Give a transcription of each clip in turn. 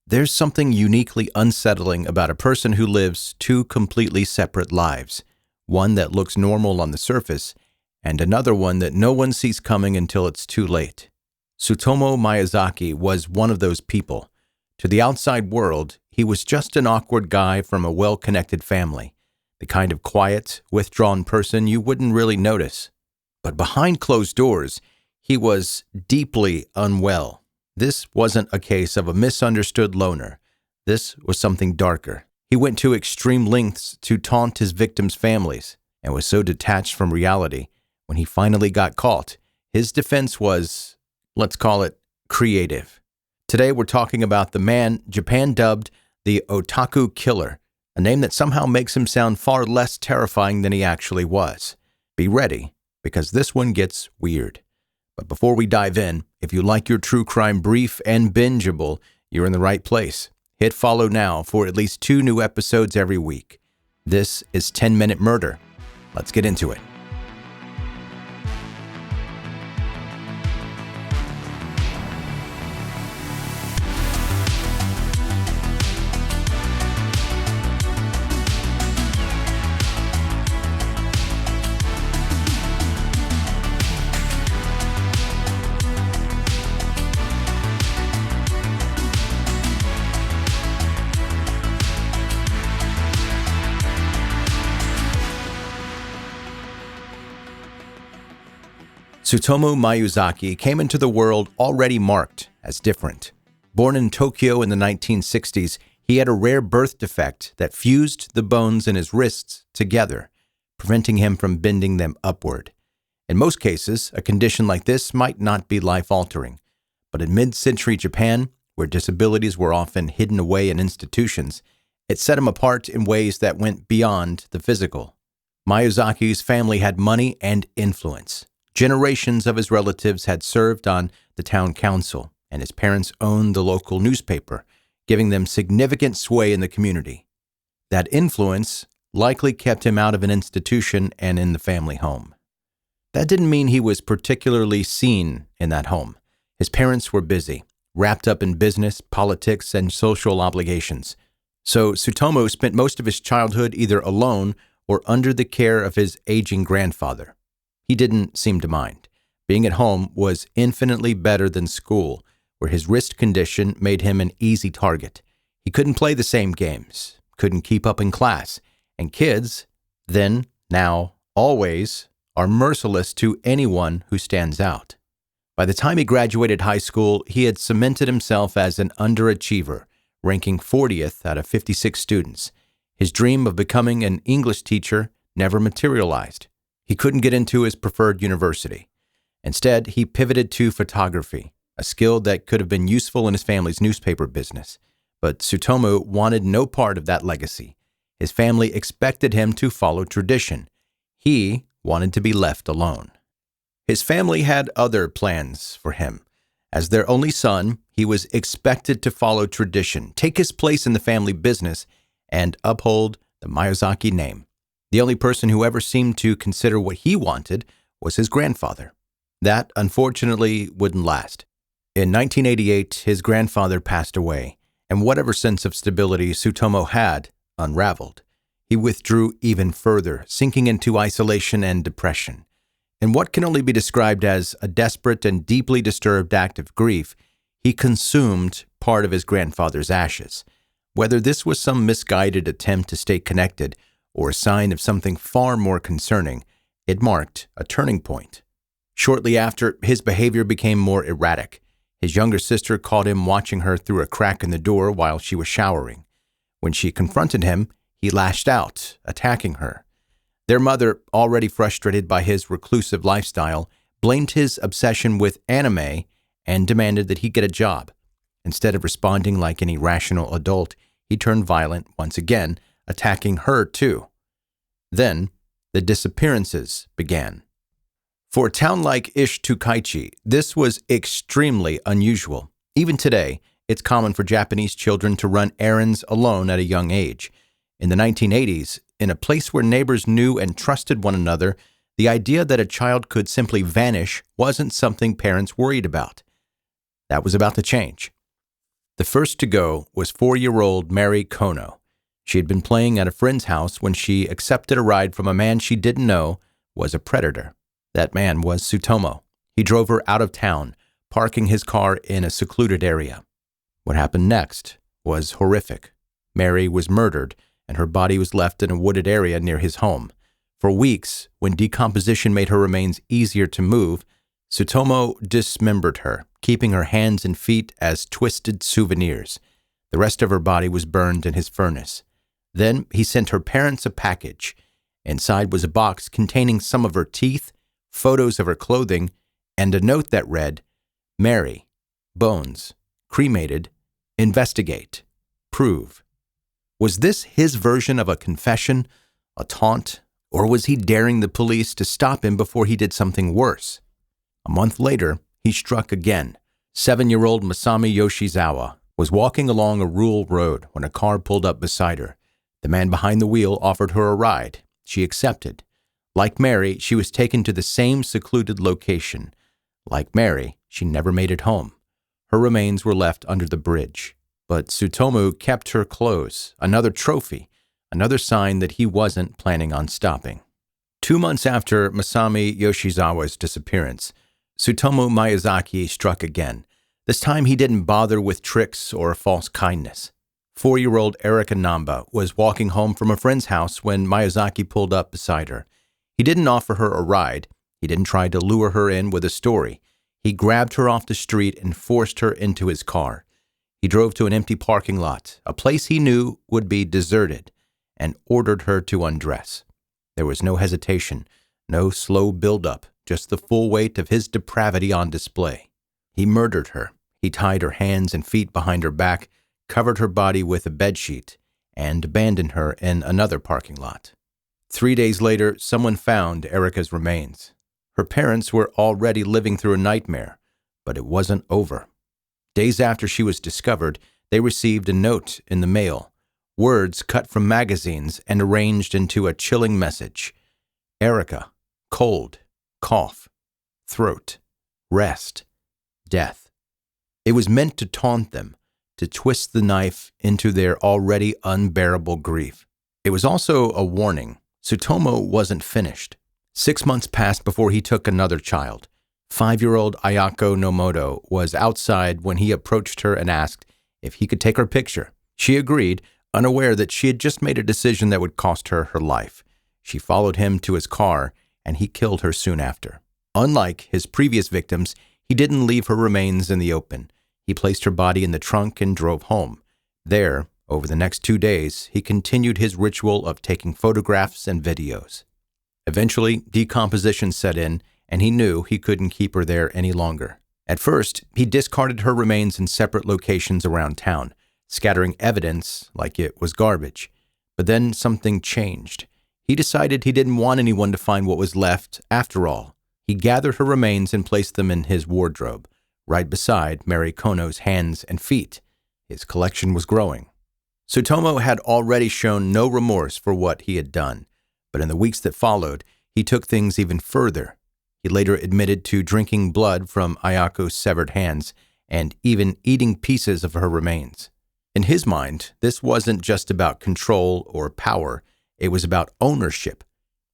There's something uniquely unsettling about a person who lives two completely separate lives, one that looks normal on the surface, and another one that no one sees coming until it's too late. Tsutomu Miyazaki was one of those people. To the outside world, he was just an awkward guy from a well-connected family, the kind of quiet, withdrawn person you wouldn't really notice. But behind closed doors, he was deeply unwell. This wasn't a case of a misunderstood loner. This was something darker. He went to extreme lengths to taunt his victims' families and was so detached from reality. When he finally got caught, his defense was, let's call it, creative. Today we're talking about the man Japan dubbed the Otaku Killer, a name that somehow makes him sound far less terrifying than he actually was. Be ready, because this one gets weird. But before we dive in, if you like your true crime brief and bingeable, you're in the right place. Hit follow now for at least 2 new episodes every week. This is 10-Minute Murder. Let's get into it. Tsutomu Miyazaki came into the world already marked as different. Born in Tokyo in the 1960s, he had a rare birth defect that fused the bones in his wrists together, preventing him from bending them upward. In most cases, a condition like this might not be life-altering, but in mid-century Japan, where disabilities were often hidden away in institutions, it set him apart in ways that went beyond the physical. Miyazaki's family had money and influence. Generations of his relatives had served on the town council, and his parents owned the local newspaper, giving them significant sway in the community. That influence likely kept him out of an institution and in the family home. That didn't mean he was particularly seen in that home. His parents were busy, wrapped up in business, politics, and social obligations. So Tsutomu spent most of his childhood either alone or under the care of his aging grandfather. He didn't seem to mind. Being at home was infinitely better than school, where his wrist condition made him an easy target. He couldn't play the same games, couldn't keep up in class, and kids, then, now, always, are merciless to anyone who stands out. By the time he graduated high school, he had cemented himself as an underachiever, ranking 40th out of 56 students. His dream of becoming an English teacher never materialized. He couldn't get into his preferred university. Instead, he pivoted to photography, a skill that could have been useful in his family's newspaper business. But Tsutomu wanted no part of that legacy. His family expected him to follow tradition. He wanted to be left alone. His family had other plans for him. As their only son, he was expected to follow tradition, take his place in the family business, and uphold the Miyazaki name. The only person who ever seemed to consider what he wanted was his grandfather. That, unfortunately, wouldn't last. In 1988, his grandfather passed away, and whatever sense of stability Tsutomu had unraveled. He withdrew even further, sinking into isolation and depression. In what can only be described as a desperate and deeply disturbed act of grief, he consumed part of his grandfather's ashes. Whether this was some misguided attempt to stay connected or a sign of something far more concerning, it marked a turning point. Shortly after, his behavior became more erratic. His younger sister caught him watching her through a crack in the door while she was showering. When she confronted him, he lashed out, attacking her. Their mother, already frustrated by his reclusive lifestyle, blamed his obsession with anime and demanded that he get a job. Instead of responding like any rational adult, he turned violent once again, attacking her too. Then, the disappearances began. For a town like Ishtukaichi, this was extremely unusual. Even today, it's common for Japanese children to run errands alone at a young age. In the 1980s, in a place where neighbors knew and trusted one another, the idea that a child could simply vanish wasn't something parents worried about. That was about to change. The first to go was 4-year-old Mary Kono. She had been playing at a friend's house when she accepted a ride from a man she didn't know was a predator. That man was Tsutomu. He drove her out of town, parking his car in a secluded area. What happened next was horrific. Mary was murdered, and her body was left in a wooded area near his home. For weeks, when decomposition made her remains easier to move, Tsutomu dismembered her, keeping her hands and feet as twisted souvenirs. The rest of her body was burned in his furnace. Then he sent her parents a package. Inside was a box containing some of her teeth, photos of her clothing, and a note that read, "Mary, bones, cremated, investigate, prove." Was this his version of a confession, a taunt, or was he daring the police to stop him before he did something worse? A month later, he struck again. 7-year-old Masami Yoshizawa was walking along a rural road when a car pulled up beside her. The man behind the wheel offered her a ride. She accepted. Like Mary, she was taken to the same secluded location. Like Mary, she never made it home. Her remains were left under the bridge. But Tsutomu kept her clothes, another trophy, another sign that he wasn't planning on stopping. 2 months after Masami Yoshizawa's disappearance, Tsutomu Miyazaki struck again. This time he didn't bother with tricks or false kindness. 4-year-old Erika Namba was walking home from a friend's house when Miyazaki pulled up beside her. He didn't offer her a ride. He didn't try to lure her in with a story. He grabbed her off the street and forced her into his car. He drove to an empty parking lot, a place he knew would be deserted, and ordered her to undress. There was no hesitation, no slow build-up, just the full weight of his depravity on display. He murdered her. He tied her hands and feet behind her back, covered her body with a bedsheet, and abandoned her in another parking lot. 3 days later, someone found Erika's remains. Her parents were already living through a nightmare, but it wasn't over. Days after she was discovered, they received a note in the mail, words cut from magazines and arranged into a chilling message. Erika, cold, cough, throat, rest, death. It was meant to taunt them, to twist the knife into their already unbearable grief. It was also a warning. Tsutomu wasn't finished. 6 months passed before he took another child. 5-year-old Ayako Nomoto was outside when he approached her and asked if he could take her picture. She agreed, unaware that she had just made a decision that would cost her her life. She followed him to his car, and he killed her soon after. Unlike his previous victims, he didn't leave her remains in the open. He placed her body in the trunk and drove home. There, over the next 2 days, he continued his ritual of taking photographs and videos. Eventually, decomposition set in, and he knew he couldn't keep her there any longer. At first, he discarded her remains in separate locations around town, scattering evidence like it was garbage. But then something changed. He decided he didn't want anyone to find what was left after all. He gathered her remains and placed them in his wardrobe, right beside Mary Kono's hands and feet. His collection was growing. Tsutomu had already shown no remorse for what he had done, but in the weeks that followed, he took things even further. He later admitted to drinking blood from Ayako's severed hands and even eating pieces of her remains. In his mind, this wasn't just about control or power, it was about ownership.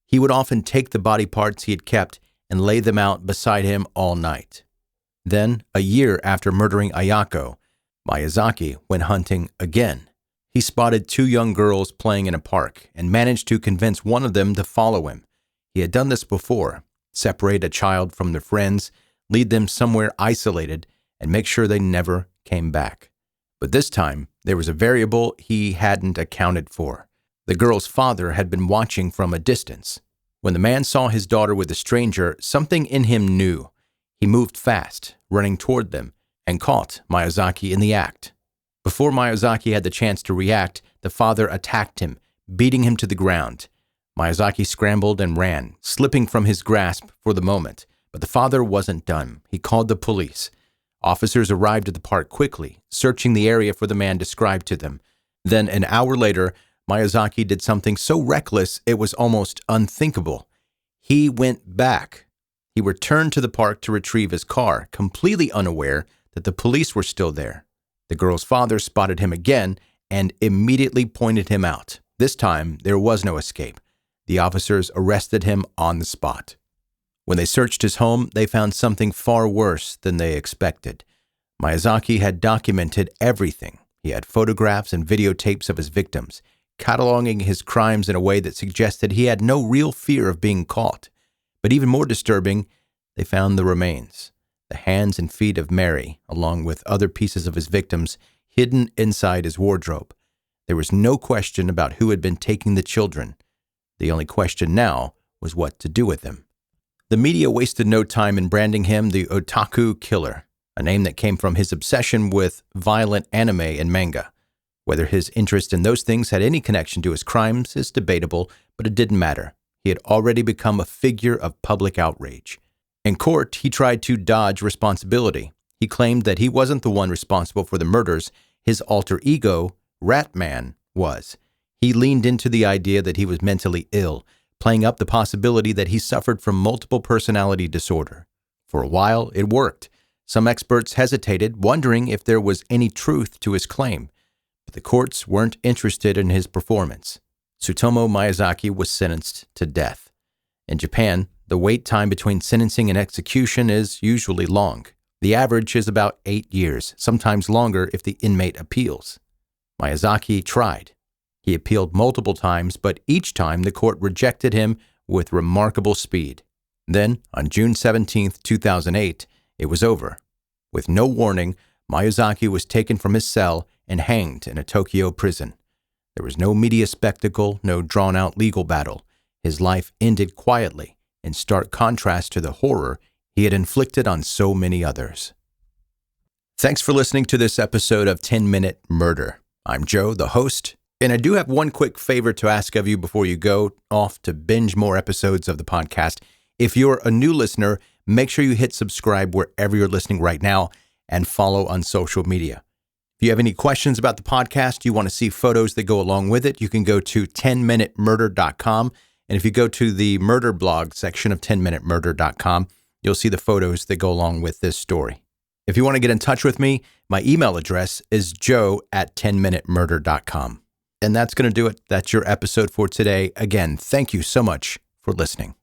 He would often take the body parts he had kept and lay them out beside him all night. Then, a year after murdering Ayako, Miyazaki went hunting again. He spotted 2 young girls playing in a park and managed to convince one of them to follow him. He had done this before, separate a child from their friends, lead them somewhere isolated, and make sure they never came back. But this time, there was a variable he hadn't accounted for. The girl's father had been watching from a distance. When the man saw his daughter with a stranger, something in him knew. He moved fast, running toward them, and caught Miyazaki in the act. Before Miyazaki had the chance to react, the father attacked him, beating him to the ground. Miyazaki scrambled and ran, slipping from his grasp for the moment. But the father wasn't done. He called the police. Officers arrived at the park quickly, searching the area for the man described to them. Then, an hour later, Miyazaki did something so reckless it was almost unthinkable. He went back. He returned to the park to retrieve his car, completely unaware that the police were still there. The girl's father spotted him again and immediately pointed him out. This time, there was no escape. The officers arrested him on the spot. When they searched his home, they found something far worse than they expected. Miyazaki had documented everything. He had photographs and videotapes of his victims, cataloging his crimes in a way that suggested he had no real fear of being caught. But even more disturbing, they found the remains, the hands and feet of Mary, along with other pieces of his victims, hidden inside his wardrobe. There was no question about who had been taking the children. The only question now was what to do with them. The media wasted no time in branding him the Otaku Killer, a name that came from his obsession with violent anime and manga. Whether his interest in those things had any connection to his crimes is debatable, but it didn't matter. He had already become a figure of public outrage. In court, he tried to dodge responsibility. He claimed that he wasn't the one responsible for the murders. His alter ego, Ratman, was. He leaned into the idea that he was mentally ill, playing up the possibility that he suffered from multiple personality disorder. For a while, it worked. Some experts hesitated, wondering if there was any truth to his claim. But the courts weren't interested in his performance. Tsutomu Miyazaki was sentenced to death. In Japan, the wait time between sentencing and execution is usually long. The average is about 8 years, sometimes longer if the inmate appeals. Miyazaki tried. He appealed multiple times, but each time the court rejected him with remarkable speed. Then, on June 17, 2008, it was over. With no warning, Miyazaki was taken from his cell and hanged in a Tokyo prison. There was no media spectacle, no drawn-out legal battle. His life ended quietly, in stark contrast to the horror he had inflicted on so many others. Thanks for listening to this episode of 10-Minute Murder. I'm Joe, the host, and I do have one quick favor to ask of you before you go off to binge more episodes of the podcast. If you're a new listener, make sure you hit subscribe wherever you're listening right now and follow on social media. If you have any questions about the podcast, you want to see photos that go along with it, you can go to 10minutemurder.com. And if you go to the murder blog section of 10minutemurder.com, you'll see the photos that go along with this story. If you want to get in touch with me, my email address is joe@10minutemurder.com. And that's going to do it. That's your episode for today. Again, thank you so much for listening.